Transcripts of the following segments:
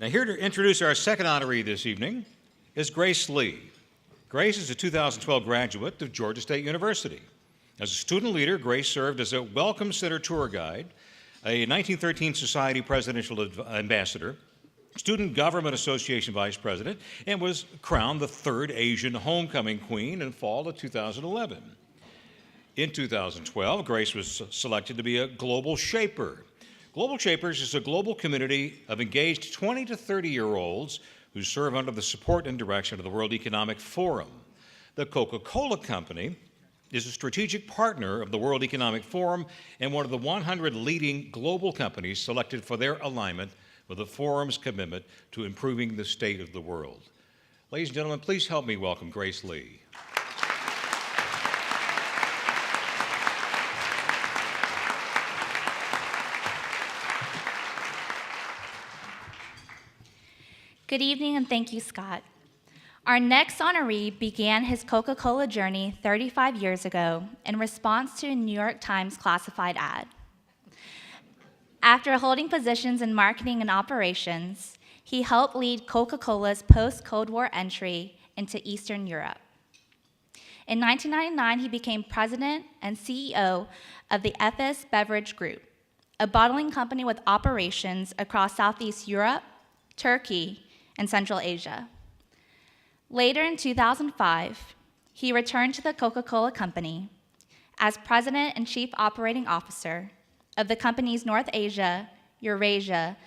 Now, here to introduce our second honoree this evening is Grace Lee. Grace is a 2012 graduate of Georgia State University. As a student leader, Grace served as a Welcome Center tour guide, a 1913 Society Presidential Ambassador, Student Government Association Vice President, and was crowned the third Asian Homecoming Queen in fall of 2011. In 2012, Grace was selected to be a Global Shaper. Global Shapers is a global community of engaged 20 to 30-year-olds who serve under the support and direction of the World Economic Forum. The Coca-Cola Company is a strategic partner of the World Economic Forum and one of the 100 leading global companies selected for their alignment with the Forum's commitment to improving the state of the world. Ladies and gentlemen, please help me welcome Grace Lee. Good evening, and thank you, Scott. Our next honoree began his Coca-Cola journey 35 years ago in response to a New York Times classified ad. After holding positions in marketing and operations, he helped lead Coca-Cola's post-Cold War entry into Eastern Europe. In 1999, he became president and CEO of the FS Beverage Group, a bottling company with operations across Southeast Europe, Turkey, and Central Asia. Later in 2005, he returned to the Coca-Cola Company as president and chief operating officer of the company's North Asia, Eurasia,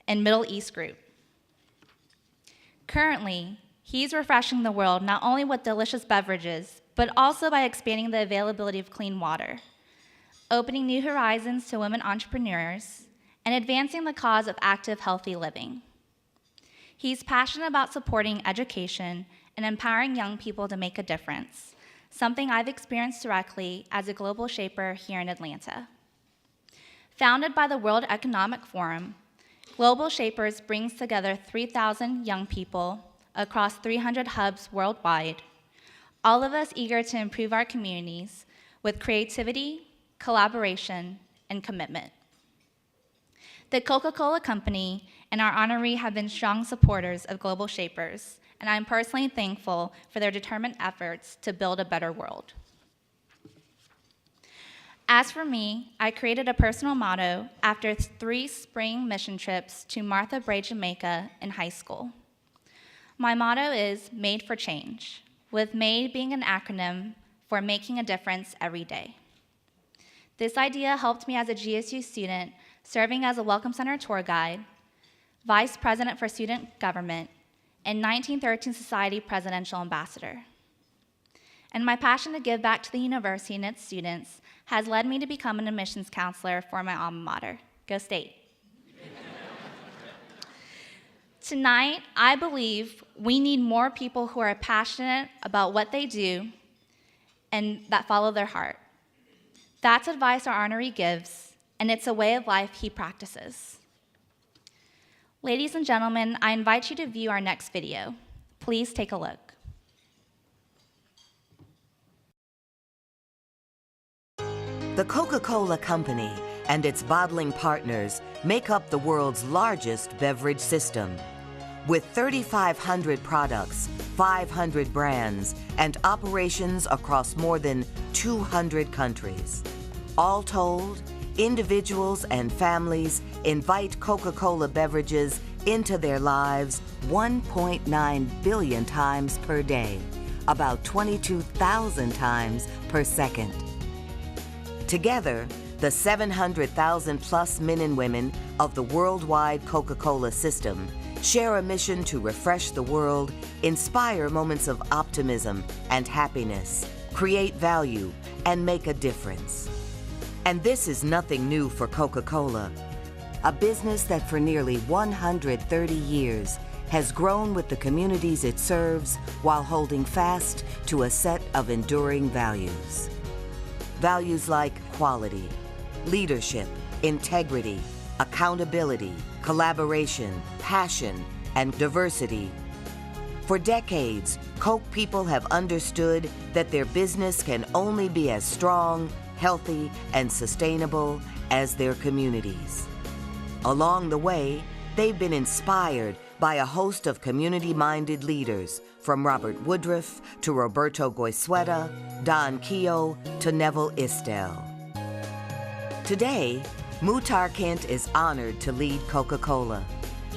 and Middle East group. Currently, he's refreshing the world not only with delicious beverages, but also by expanding the availability of clean water, opening new horizons to women entrepreneurs, and advancing the cause of active, healthy living. He's passionate about supporting education and empowering young people to make a difference, something I've experienced directly as a global shaper here in Atlanta. Founded by the World Economic Forum, Global Shapers brings together 3,000 young people across 300 hubs worldwide, all of us eager to improve our communities with creativity, collaboration, and commitment. The Coca-Cola Company and our honoree have been strong supporters of Global Shapers, and I'm personally thankful for their determined efforts to build a better world. As for me, I created a personal motto after 3 spring mission trips to Martha Brae, Jamaica in high school. My motto is Made for Change, with MADE being an acronym for Making a Difference Every Day. This idea helped me as a GSU student serving as a Welcome Center tour guide, Vice President for Student Government, and 1913 Society Presidential Ambassador. And my passion to give back to the university and its students has led me to become an admissions counselor for my alma mater. Go State. Tonight, I believe we need more people who are passionate about what they do and that follow their heart. That's advice our honoree gives, and it's a way of life he practices. Ladies and gentlemen, I invite you to view our next video. Please take a look. The Coca-Cola Company and its bottling partners make up the world's largest beverage system. With 3,500 products, 500 brands, and operations across more than 200 countries. All told, individuals and families invite Coca-Cola beverages into their lives 1.9 billion times per day, about 22,000 times per second. Together, the 700,000 plus men and women of the worldwide Coca-Cola system share a mission to refresh the world, inspire moments of optimism and happiness, create value, and make a difference. And this is nothing new for Coca-Cola, a business that for nearly 130 years has grown with the communities it serves while holding fast to a set of enduring values. Values like quality, leadership, integrity, accountability, collaboration, passion, and diversity. For decades, Coke people have understood that their business can only be as strong, healthy, and sustainable as their communities. Along the way, they've been inspired by a host of community-minded leaders, from Robert Woodruff to Roberto Goizueta, Don Keogh to Neville Isdell. Today, Muhtar Kent is honored to lead Coca-Cola,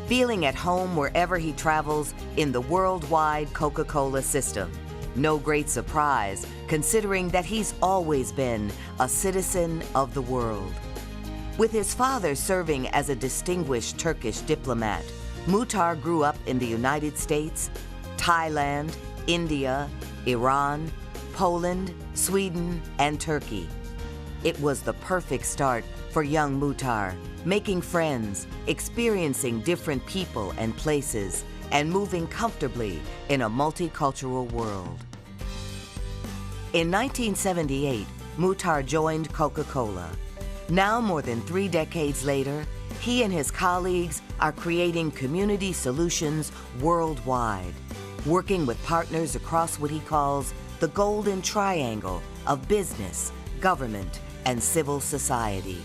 feeling at home wherever he travels in the worldwide Coca-Cola system. No great surprise, considering that he's always been a citizen of the world. With his father serving as a distinguished Turkish diplomat, Muhtar grew up in the United States, Thailand, India, Iran, Poland, Sweden, and Turkey. It was the perfect start for young Muhtar, making friends, experiencing different people and places, and moving comfortably in a multicultural world. In 1978, Muhtar joined Coca-Cola. Now, more than 3 decades later, he and his colleagues are creating community solutions worldwide, working with partners across what he calls the golden triangle of business, government, and civil society.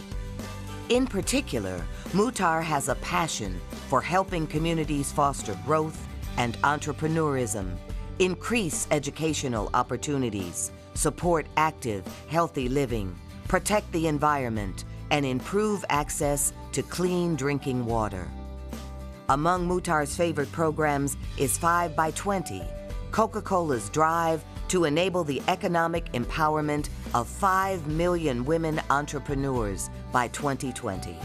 In particular, Muhtar has a passion for helping communities foster growth and entrepreneurism, increase educational opportunities, support active, healthy living, protect the environment, and improve access to clean drinking water. Among Muhtar's favorite programs is 5 by 20, Coca-Cola's drive to enable the economic empowerment of 5 million women entrepreneurs by 2020.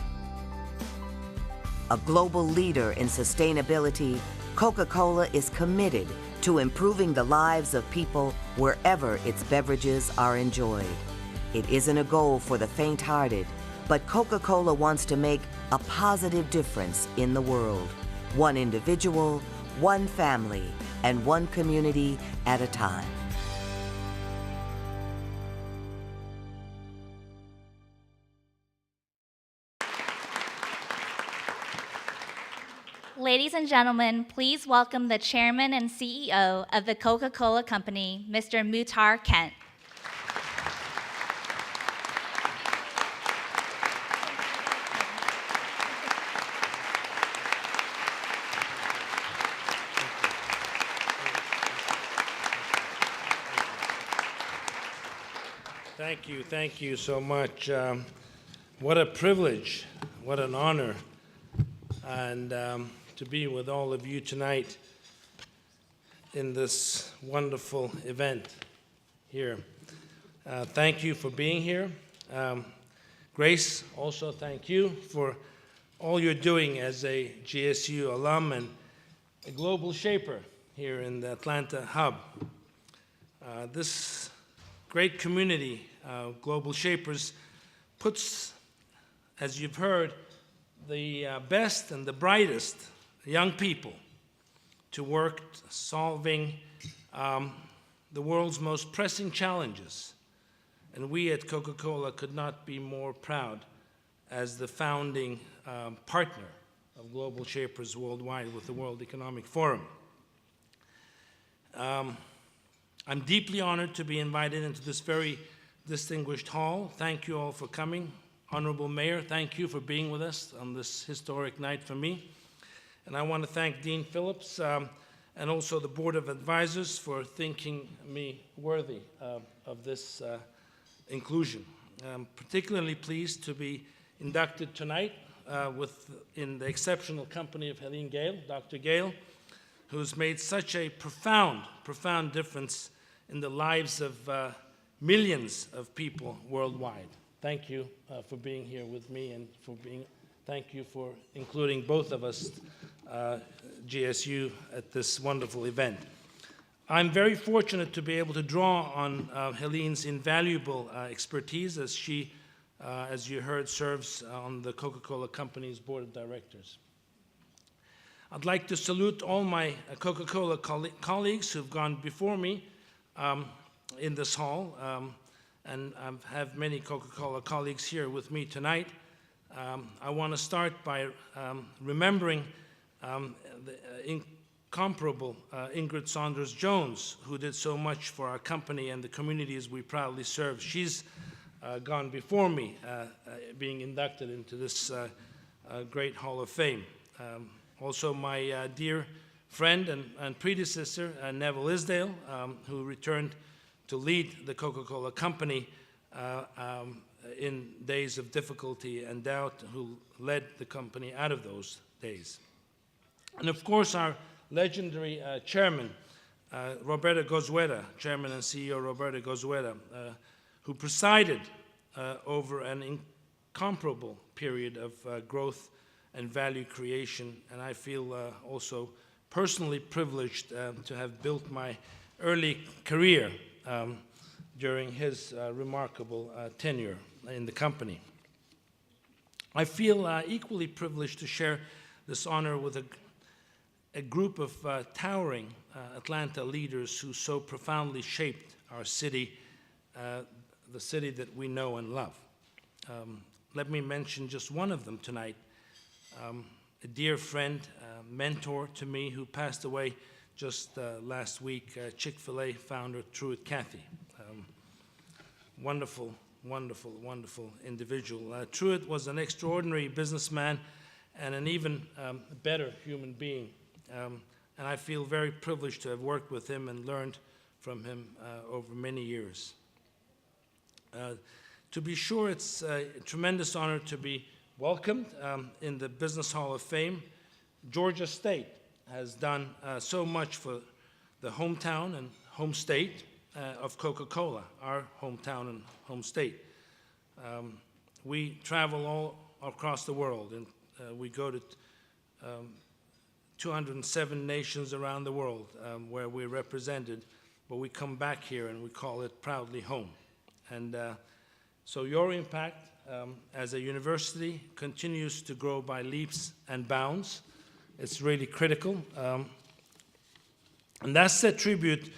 A global leader in sustainability, Coca-Cola is committed to improving the lives of people wherever its beverages are enjoyed. It isn't a goal for the faint-hearted, but Coca-Cola wants to make a positive difference in the world, one individual, one family, and one community at a time. Ladies and gentlemen, please welcome the Chairman and CEO of the Coca-Cola Company, Mr. Muhtar Kent. Thank you so much. What a privilege, what an honor, and to be with all of you tonight in this wonderful event here. Thank you for being here. Grace, also thank you for all you're doing as a GSU alum and a global shaper here in the Atlanta hub. This great community, Global Shapers, puts, as you've heard, the best and the brightest young people to work solving the world's most pressing challenges. And we at Coca-Cola could not be more proud as the founding partner of Global Shapers Worldwide with the World Economic Forum. I'm deeply honored to be invited into this very distinguished hall. Thank you all for coming. Honorable Mayor, thank you for being with us on this historic night for me. And I want to thank Dean Phillips and also the Board of Advisors for thinking me worthy of this inclusion. I'm particularly pleased to be inducted tonight in the exceptional company of Helene Gayle, Dr. Gayle, who's made such a profound difference in the lives of millions of people worldwide. Thank you for being here with me, and thank you for including both of us, GSU, at this wonderful event. I'm very fortunate to be able to draw on Helene's invaluable expertise as she, as you heard, serves on the Coca-Cola Company's board of directors. I'd like to salute all my Coca-Cola colleagues who've gone before me in this hall, and I have many Coca-Cola colleagues here with me tonight. I want to start by remembering the incomparable Ingrid Saunders-Jones, who did so much for our company and the communities we proudly serve. She's gone before me, being inducted into this great Hall of Fame. Also my dear friend and predecessor, Neville Isdale, who returned to lead the Coca-Cola Company in days of difficulty and doubt, who led the company out of those days. And of course, our legendary chairman, Roberto Gozueta, chairman and CEO Roberto Gozueta, who presided over an incomparable period of growth and value creation. And I feel also personally privileged to have built my early career during his remarkable tenure in the company. I feel equally privileged to share this honor with a group of towering Atlanta leaders who so profoundly shaped our city, the city that we know and love. Let me mention just one of them tonight, a dear friend, mentor to me who passed away just last week, Chick-fil-A founder Truett Cathy. Wonderful, wonderful, wonderful individual. Truett was an extraordinary businessman and an even better human being. And I feel very privileged to have worked with him and learned from him over many years. To be sure, it's a tremendous honor to be welcomed in the Business Hall of Fame. Georgia State has done so much for the hometown and home state of Coca-Cola, our hometown and home state. We travel all across the world, and we go to 207 nations around the world where we're represented, but we come back here and we call it proudly home. And so your impact as a university continues to grow by leaps and bounds. It's really critical. And that's a tribute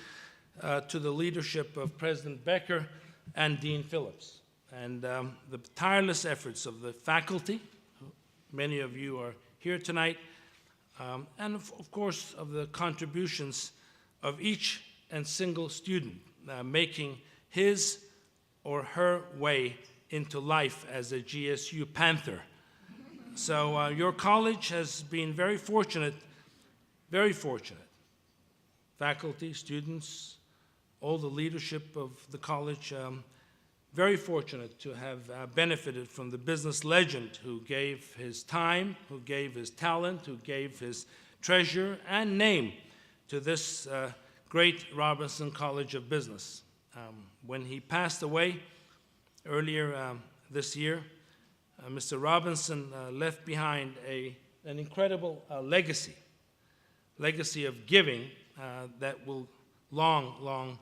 to the leadership of President Becker and Dean Phillips, and the tireless efforts of the faculty. Many of you are here tonight, and of course of the contributions of each and single student making his or her way into life as a GSU Panther. So your college has been very fortunate, faculty, students, all the leadership of the college, very fortunate to have benefited from the business legend who gave his time, who gave his talent, who gave his treasure and name to this great Robinson College of Business. When he passed away earlier this year, Mr. Robinson left behind an incredible legacy of giving that will long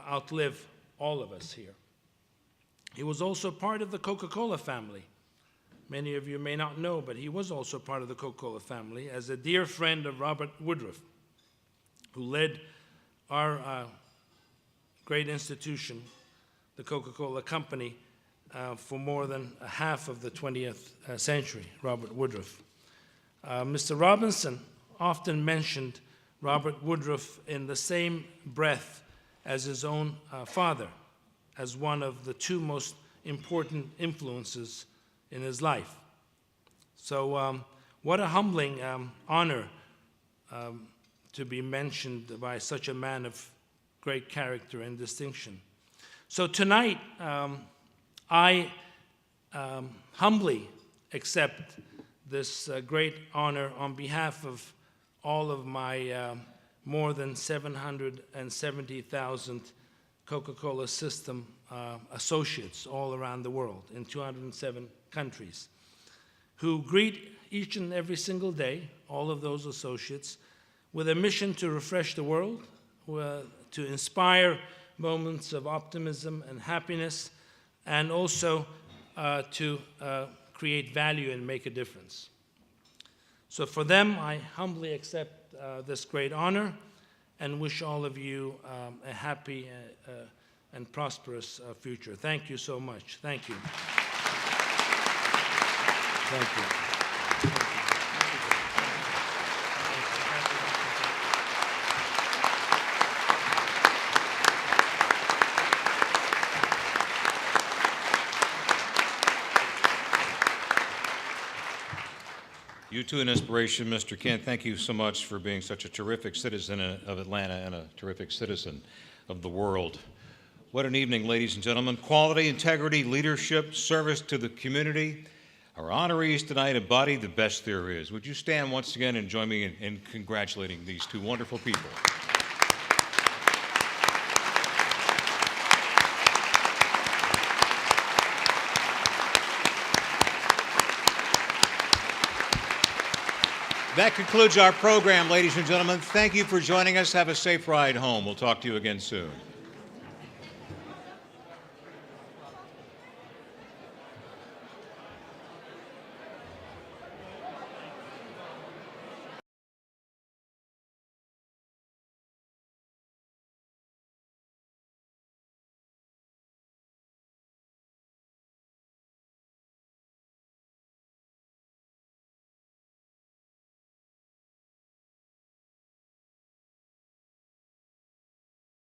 outlive all of us here. He was also part of the Coca-Cola family. Many of you may not know, but he was also part of the Coca-Cola family as a dear friend of Robert Woodruff, who led our great institution, the Coca-Cola Company, for more than half of the 20th century, Robert Woodruff. Mr. Robinson often mentioned Robert Woodruff in the same breath as his own father, as one of the two most important influences in his life. So what a humbling honor to be mentioned by such a man of great character and distinction. So tonight, I humbly accept this great honor on behalf of all of my more than 770,000 Coca-Cola system associates all around the world in 207 countries, who greet each and every single day, all of those associates, with a mission to refresh the world, to inspire moments of optimism and happiness, and also to create value and make a difference. So for them, I humbly accept this great honor and wish all of you a happy and prosperous future. Thank you so much. Thank you. Thank you. You too, an inspiration, Mr. Kent. Thank you so much for being such a terrific citizen of Atlanta and a terrific citizen of the world. What an evening, ladies and gentlemen. Quality, integrity, leadership, service to the community. Our honorees tonight embody the best there is. Would you stand once again and join me in congratulating these two wonderful people? That concludes our program, ladies and gentlemen. Thank you for joining us. Have a safe ride home. We'll talk to you again soon.